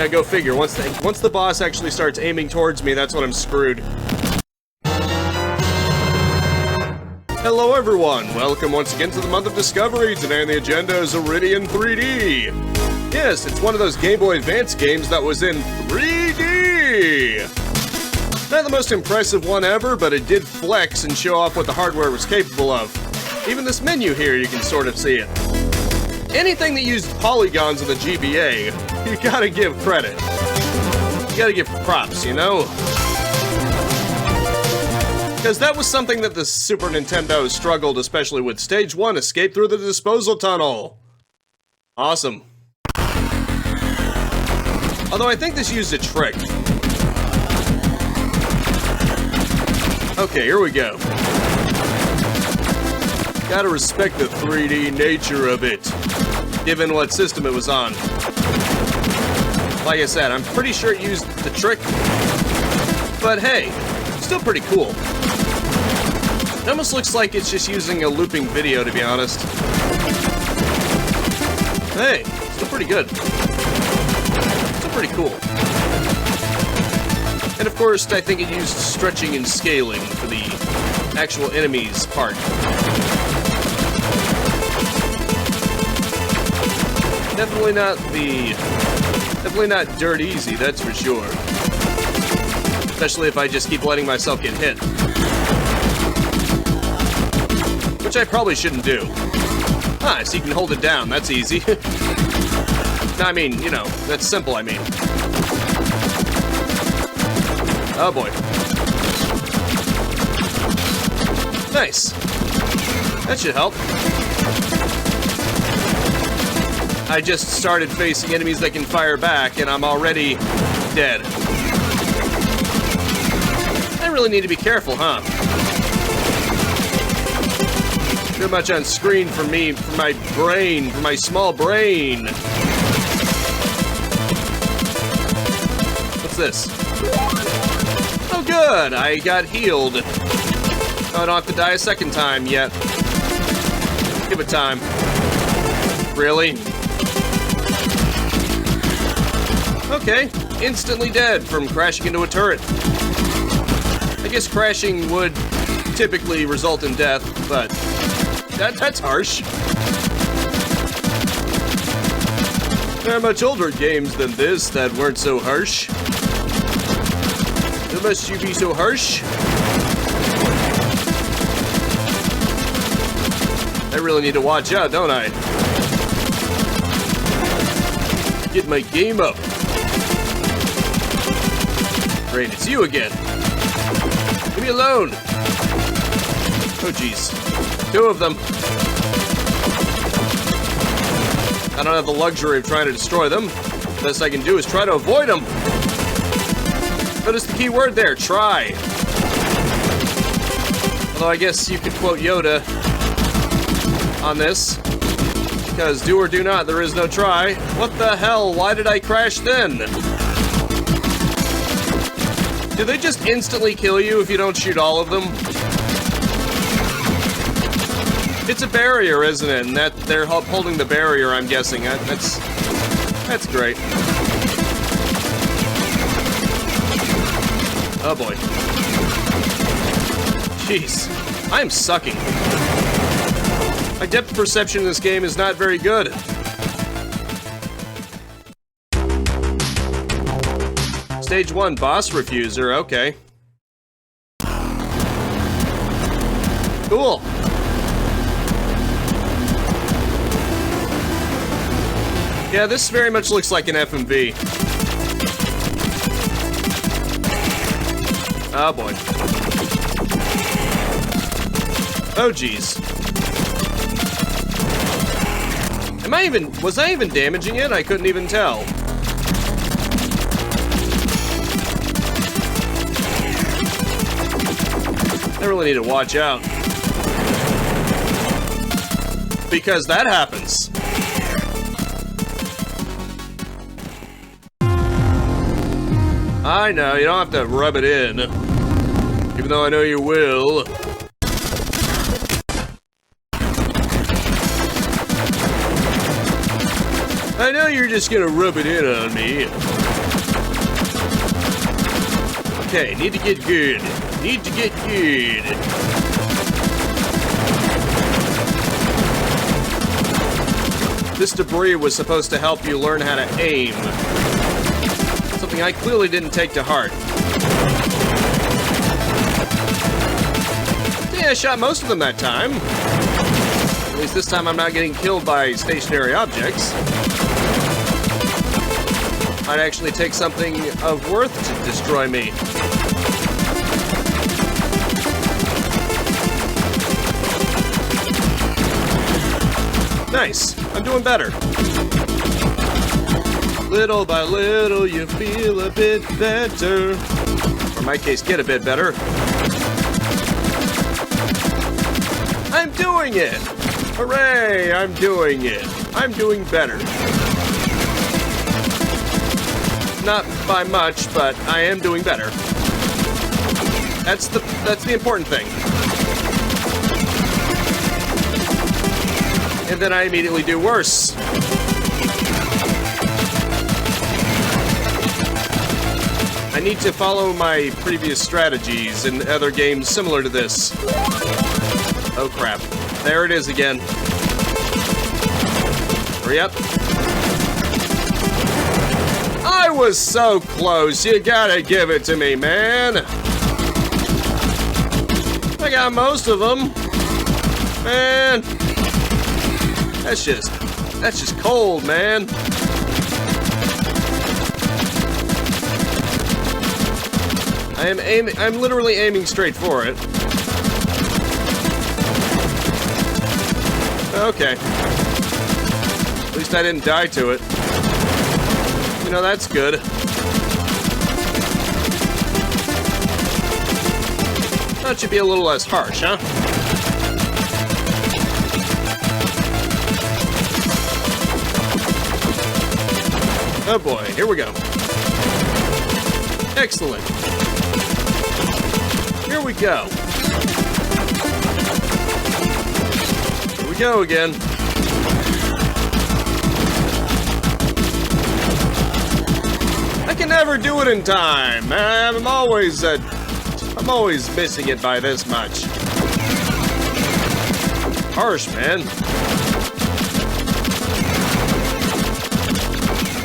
Yeah, go figure. Once the boss actually starts aiming towards me, that's when I'm screwed. Hello everyone, welcome once again to the month of Discovery. Today on the agenda is Iridion 3D. Yes, it's one of those Game Boy Advance games that was in 3D! Not the most impressive one ever, but it did flex and show off what the hardware was capable of. Even this menu here, you can sort of see it. Anything that used polygons in the GBA, you gotta give credit. You gotta give props, you know? Because that was something that the Super Nintendo struggled especially with. Stage 1, escape through the disposal tunnel. Awesome. Although I think this used a trick. Okay, here we go. Gotta respect the 3D nature of it, given what system it was on. Like I said, I'm pretty sure it used the trick, but hey, still pretty cool. It almost looks like it's just using a looping video, to be honest. Hey, still pretty good. Still pretty cool. And of course, I think it used stretching and scaling for the actual enemies part. Definitely not dirt easy, that's for sure. Especially if I just keep letting myself get hit. Which I probably shouldn't do. Ah, so you can hold it down, that's easy. I mean, you know, that's simple, I mean. Oh boy. Nice. That should help. I just started facing enemies that can fire back, and I'm already dead. I really need to be careful, huh? Too much on screen for me, for my brain, for my small brain. What's this? Oh good, I got healed. Oh, I don't have to die a second time yet. Give it time. Really? Okay, instantly dead from crashing into a turret. I guess crashing would typically result in death, but that's harsh. There are much older games than this that weren't so harsh. Must you be so harsh? I really need to watch out, don't I? Get my game up. Great, it's you again. Leave me alone. Oh, jeez. 2 of them. I don't have the luxury of trying to destroy them. The best I can do is try to avoid them. What is the key word there? Try. Although I guess you could quote Yoda on this. Because do or do not, there is no try. What the hell? Why did I crash then? Do they just instantly kill you if you don't shoot all of them? It's a barrier, isn't it? And that they're holding the barrier, I'm guessing. That's great. Oh boy. Jeez. I am sucking. My depth perception in this game is not very good. Stage 1, boss Refusor, okay. Cool. Yeah, this very much looks like an FMV. Oh boy. Oh jeez. Was I even damaging it? I couldn't even tell. I really need to watch out. Because that happens. I know, you don't have to rub it in. Even though I know you will. I know you're just gonna rub it in on me. Okay, need to get good. Need to get good. This debris was supposed to help you learn how to aim. Something I clearly didn't take to heart. Yeah, I shot most of them that time. At least this time I'm not getting killed by stationary objects. Might actually take something of worth to destroy me. Nice. I'm doing better. Little by little, you feel a bit better. Or in my case, get a bit better. I'm doing it! Hooray! I'm doing it. I'm doing better. Not by much, but I am doing better. That's the important thing. And then I immediately do worse. I need to follow my previous strategies in other games similar to this. Oh crap. There it is again. Hurry up. I was so close. You gotta give it to me, man. I got most of them. Man. That's just cold, man. I'm literally aiming straight for it. Okay. At least I didn't die to it. You know, that's good. That should be a little less harsh, huh? Oh boy, here we go. Excellent. Here we go. Here we go again. I can never do it in time. I'm always missing it by this much. Harsh, man.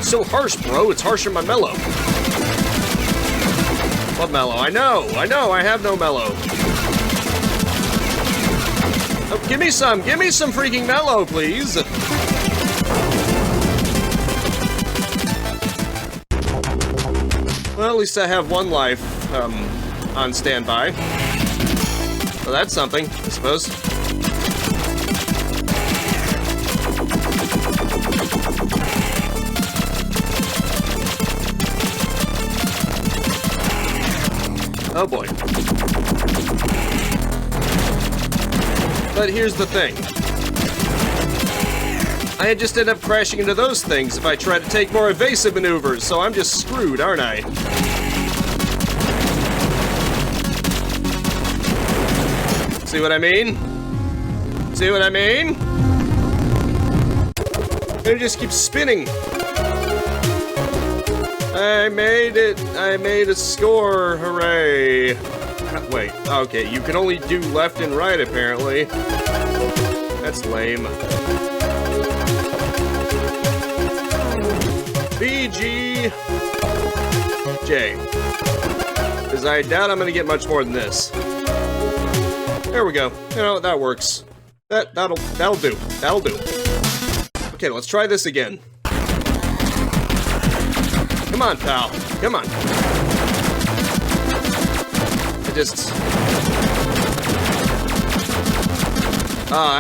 So harsh, bro. It's harsh in my mellow. What mellow? I know, I have no mellow. Oh, give me some freaking mellow, please. Well, at least I have one life, on standby. So that's something, I suppose. Oh boy. But here's the thing. I just end up crashing into those things if I try to take more evasive maneuvers, so I'm just screwed, aren't I? See what I mean? See what I mean? It just keeps spinning. I made it! I made a score! Hooray! Wait, okay, you can only do left and right, apparently. That's lame. BGJ. Because I doubt I'm gonna get much more than this. There we go. You know, that works. That'll do. That'll do. Okay, let's try this again. Come on, pal. Come on.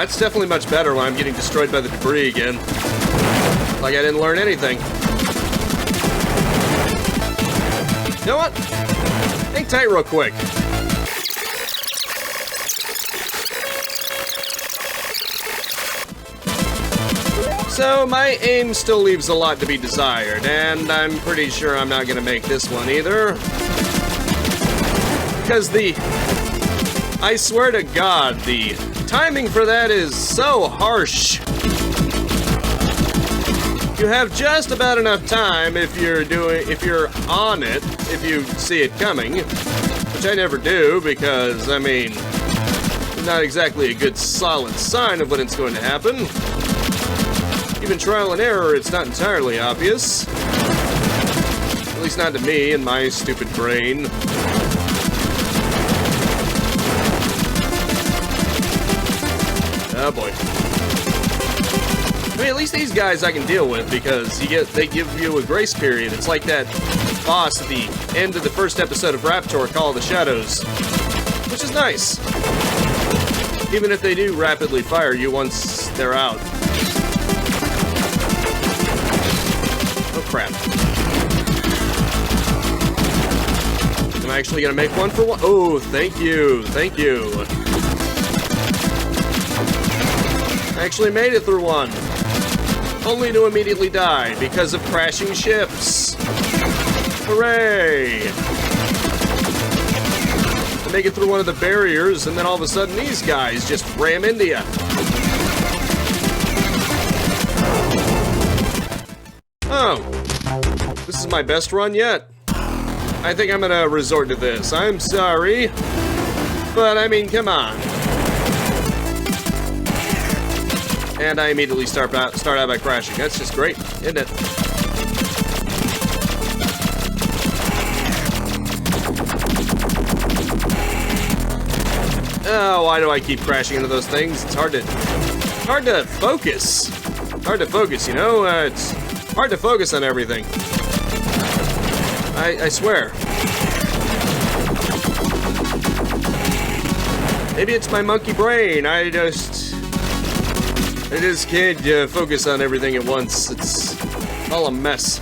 That's definitely much better when I'm getting destroyed by the debris again. Like I didn't learn anything. You know what? Hang tight real quick. So, my aim still leaves a lot to be desired, and I'm pretty sure I'm not gonna make this one either. Because I swear to God, the timing for that is so harsh. You have just about enough time if you're on it, if you see it coming, which I never do because, I mean, not exactly a good solid sign of when it's going to happen. Even trial and error, it's not entirely obvious. At least not to me and my stupid brain. Oh boy. I mean, at least these guys I can deal with because they give you a grace period. It's like that boss at the end of the first episode of Raptor, Call of the Shadows, which is nice. Even if they do rapidly fire you once they're out. Oh crap. Am I actually gonna make one for one? Oh, thank you, thank you. I actually made it through one. Only to immediately die because of crashing ships. Hooray! I make it through one of the barriers, and then all of a sudden these guys just ram into you. Oh. This is my best run yet. I think I'm gonna resort to this. I'm sorry. But, I mean, come on. And I immediately start out by crashing. That's just great, isn't it? Oh, why do I keep crashing into those things? It's hard to focus. Hard to focus, you know? It's hard to focus on everything. I swear. Maybe it's my monkey brain. I just can't focus on everything at once. It's all a mess.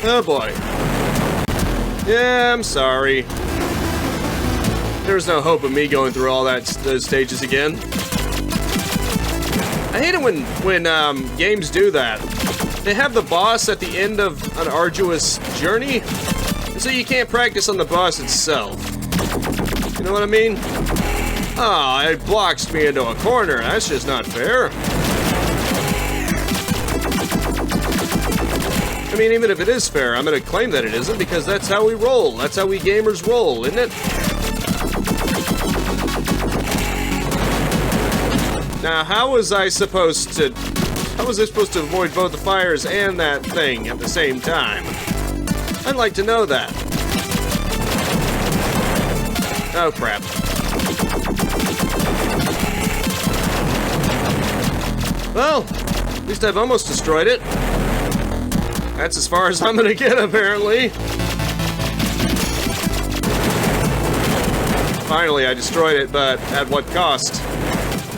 Oh boy. Yeah, I'm sorry. There's no hope of me going through all those stages again. I hate it when games do that. They have the boss at the end of an arduous journey, so you can't practice on the boss itself. You know what I mean? Oh, it blocks me into a corner. That's just not fair. I mean, even if it is fair, I'm going to claim that it isn't because that's how we roll. That's how we gamers roll, isn't it? Now, how was I supposed to avoid both the fires and that thing at the same time? I'd like to know that. Oh, crap. Well, at least I've almost destroyed it. That's as far as I'm gonna get, apparently. Finally, I destroyed it, but at what cost?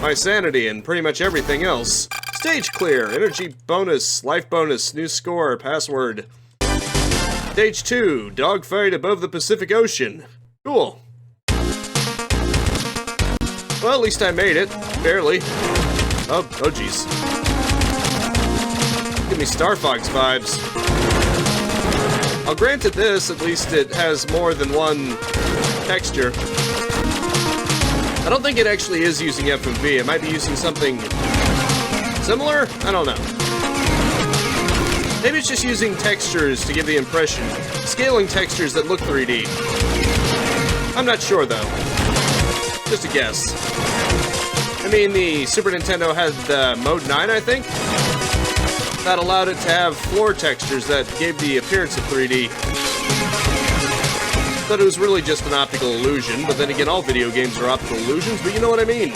My sanity and pretty much everything else. Stage clear, energy bonus, life bonus, new score, password. Stage 2, dogfight above the Pacific Ocean. Cool. Well, at least I made it. Barely. Oh jeez. Give me Star Fox vibes. I'll grant it this, at least it has more than one texture. I don't think it actually is using FMV. It might be using something similar? I don't know. Maybe it's just using textures to give the impression. Scaling textures that look 3D. I'm not sure, though. Just a guess. I mean, the Super Nintendo had Mode 9, I think? That allowed it to have floor textures that gave the appearance of 3D. Thought it was really just an optical illusion, but then again, all video games are optical illusions, but you know what I mean.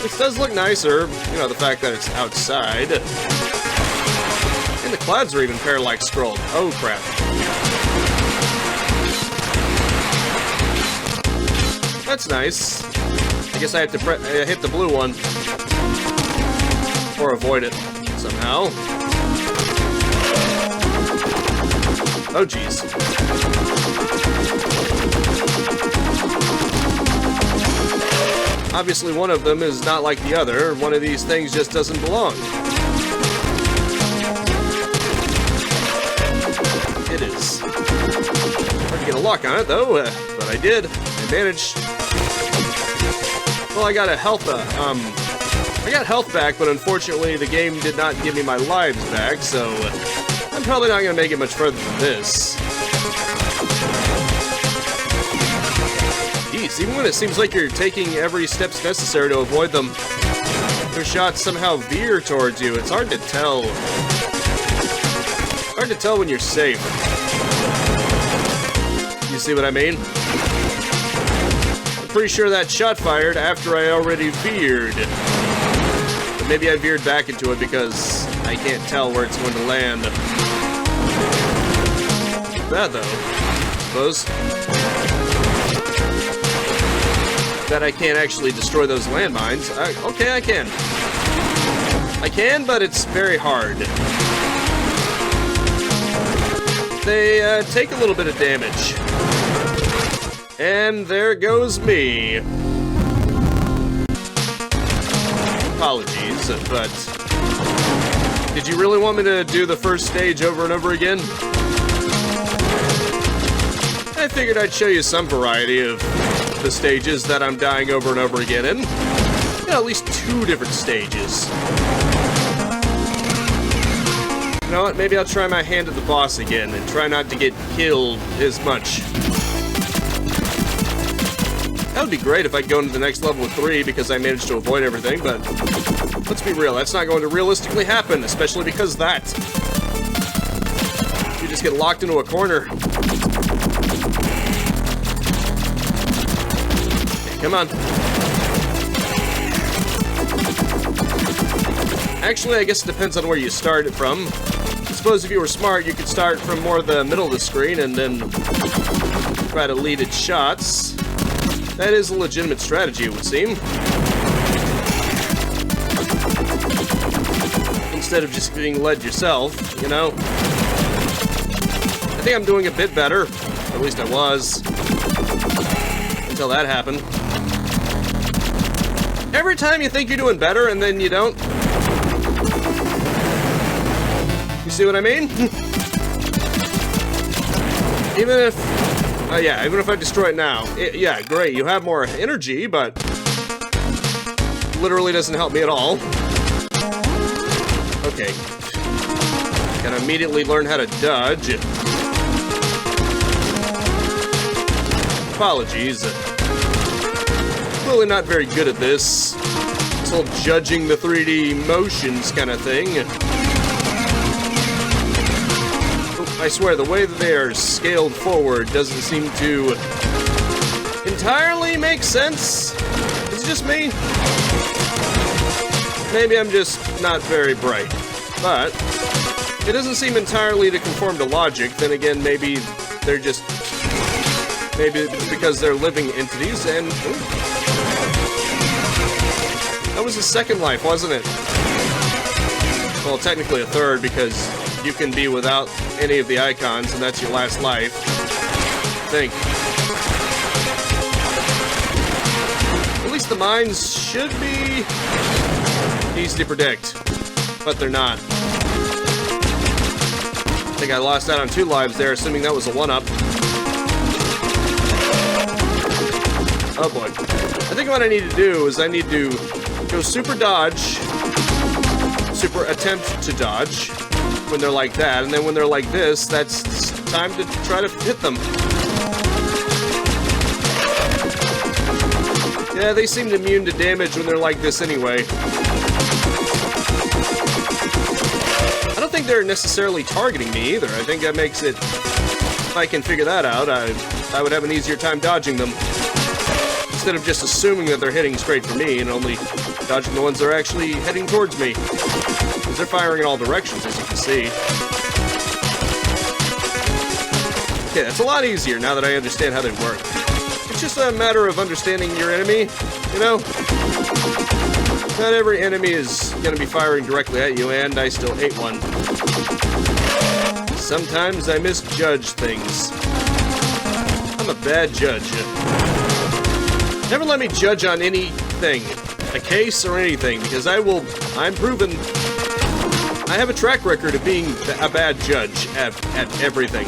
This does look nicer, you know, the fact that it's outside. And the clouds are even parallax scrolled. Oh, crap. That's nice. I guess I have to hit the blue one. Or avoid it, somehow. Oh, jeez. Obviously, one of them is not like the other. One of these things just doesn't belong. It is. Hard to get a lock on it, though, but I I did. I managed. Well, I got a health, I got health back, but unfortunately the game did not give me my lives back, so I'm probably not going to make it much further than this. Jeez, even when it seems like you're taking every steps necessary to avoid them, their shots somehow veer towards you. It's hard to tell. Hard to tell when you're safe. You see what I mean? I'm pretty sure that shot fired after I already veered. But maybe I veered back into it because I can't tell where it's going to land. Too bad though, I suppose. That I can't actually destroy those landmines. Okay, I can. I can, but it's very hard. They take a little bit of damage. And there goes me. Apologies, but did you really want me to do the first stage over and over again? I figured I'd show you some variety of the stages that I'm dying over and over again in. You know, at least 2 different stages. You know what? Maybe I'll try my hand at the boss again and try not to get killed as much. That would be great if I could go into the next level with 3 because I managed to avoid everything, but let's be real, that's not going to realistically happen, especially because of that. You just get locked into a corner. Come on. Actually, I guess it depends on where you start it from. I suppose if you were smart, you could start from more the middle of the screen and then try to lead its shots. That is a legitimate strategy, it would seem. Instead of just being led yourself, you know. I think I'm doing a bit better. Or at least I was. Until that happened. Every time you think you're doing better and then you don't. You see what I mean? Even if... yeah, even if I destroy it now. Yeah, great, you have more energy, but... literally doesn't help me at all. Okay. Gotta immediately learn how to dodge. Apologies. Clearly not very good at this. This whole judging the 3D motions kind of thing. I swear, the way that they are scaled forward doesn't seem to entirely make sense. Is it just me? Maybe I'm just not very bright. But it doesn't seem entirely to conform to logic. Then again, maybe they're just... maybe it's because they're living entities and... ooh. That was a second life, wasn't it? Well, technically a third, because you can be without any of the icons, and that's your last life. I think. At least the mines should be easy to predict, but they're not. I think I lost out on 2 lives there, assuming that was a 1-up. Oh boy. I think what I need to do is I need to go super dodge, super attempt to dodge when they're like that, and then when they're like this, that's time to try to hit them. Yeah, they seem immune to damage when they're like this anyway. I don't think they're necessarily targeting me either. I think that makes it, if I can figure that out, I would have an easier time dodging them. Instead of just assuming that they're hitting straight for me and only dodging the ones that are actually heading towards me. Because they're firing in all directions, as you can see. Okay, that's a lot easier now that I understand how they work. It's just a matter of understanding your enemy, you know? Not every enemy is going to be firing directly at you, and I still hate one. Sometimes I misjudge things. I'm a bad judge. Never let me judge on anything, a case or anything, because I'm proven, I have a track record of being a bad judge at everything.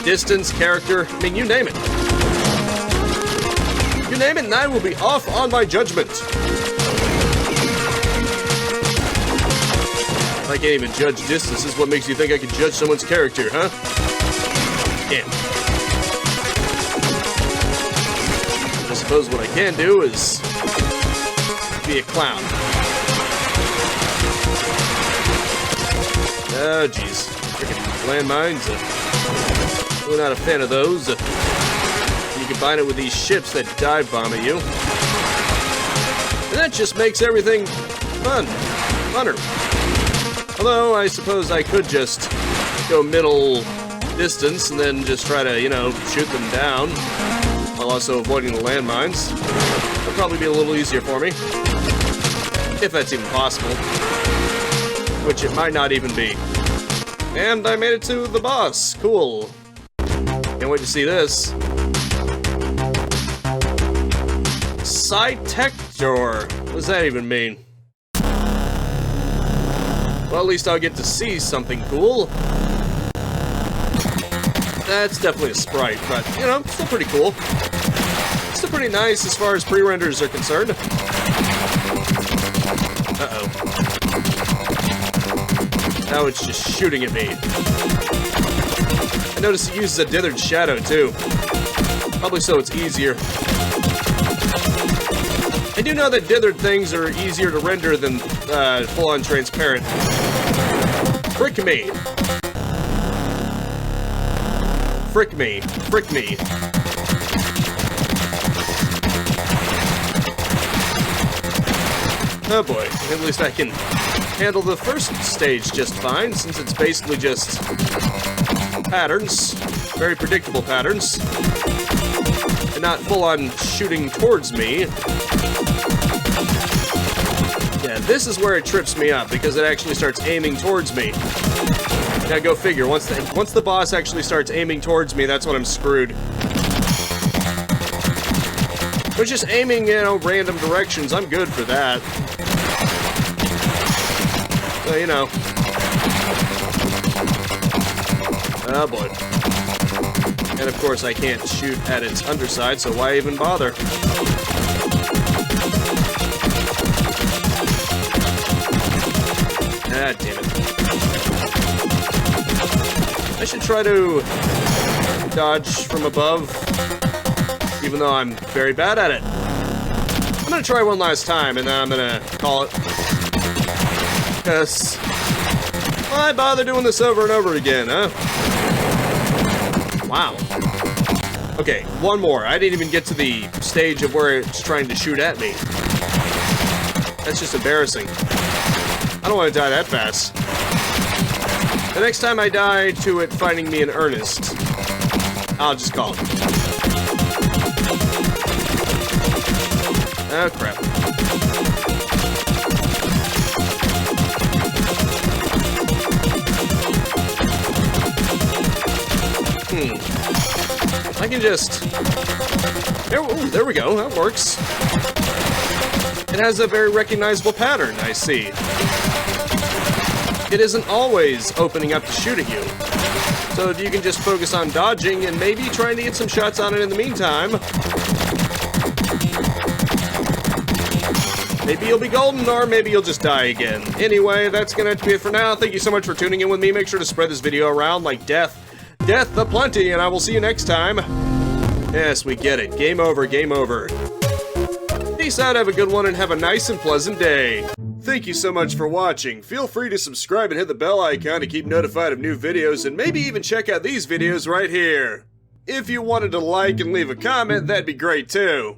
Distance, character, I mean, you name it. You name it and I will be off on my judgment. I can't even judge distance. This is what makes you think I can judge someone's character, huh? Can't. I suppose what I can do is be a clown. Oh, jeez. Freaking landmines. We're not a fan of those. You combine it with these ships that dive bomb at you. And that just makes everything funner. Although, I suppose I could just go middle distance and then just try to, you know, shoot them down while also avoiding the landmines. It'll probably be a little easier for me. If that's even possible. Which it might not even be. And I made it to the boss. Cool. Can't wait to see this. Cytector. What does that even mean? Well, at least I'll get to see something cool. That's definitely a sprite, but, you know, still pretty cool. Still pretty nice as far as pre-renders are concerned. Uh-oh. Now it's just shooting at me. I noticed it uses a dithered shadow, too. Probably so it's easier. I do know that dithered things are easier to render than full-on transparent. Frick me. Frick me. Frick me. Oh boy, at least I can handle the first stage just fine, since it's basically just patterns. Very predictable patterns. And not full-on shooting towards me. Yeah, this is where it trips me up, because it actually starts aiming towards me. Now go figure, once the boss actually starts aiming towards me, that's when I'm screwed. But just aiming, you know, random directions, I'm good for that. So, you know. Oh boy. And of course I can't shoot at its underside, so why even bother? Ah, damn it. I should try to dodge from above, even though I'm very bad at it. I'm gonna try one last time, and then I'm gonna call it. Because, why bother doing this over and over again, huh? Wow. Okay, one more. I didn't even get to the stage of where it's trying to shoot at me. That's just embarrassing. I don't want to die that fast. The next time I die to it finding me in earnest, I'll just call it. Oh, crap. I can just... There we go. That works. It has a very recognizable pattern, I see. It isn't always opening up to shoot at you. So you can just focus on dodging and maybe trying to get some shots on it in the meantime. Maybe you'll be golden, or maybe you'll just die again. Anyway, that's gonna have to be it for now. Thank you so much for tuning in with me. Make sure to spread this video around like death aplenty, and I will see you next time. Yes, we get it. Game over, game over. Peace out, have a good one, and have a nice and pleasant day. Thank you so much for watching. Feel free to subscribe and hit the bell icon to keep notified of new videos, and maybe even check out these videos right here. If you wanted to like and leave a comment, that'd be great too.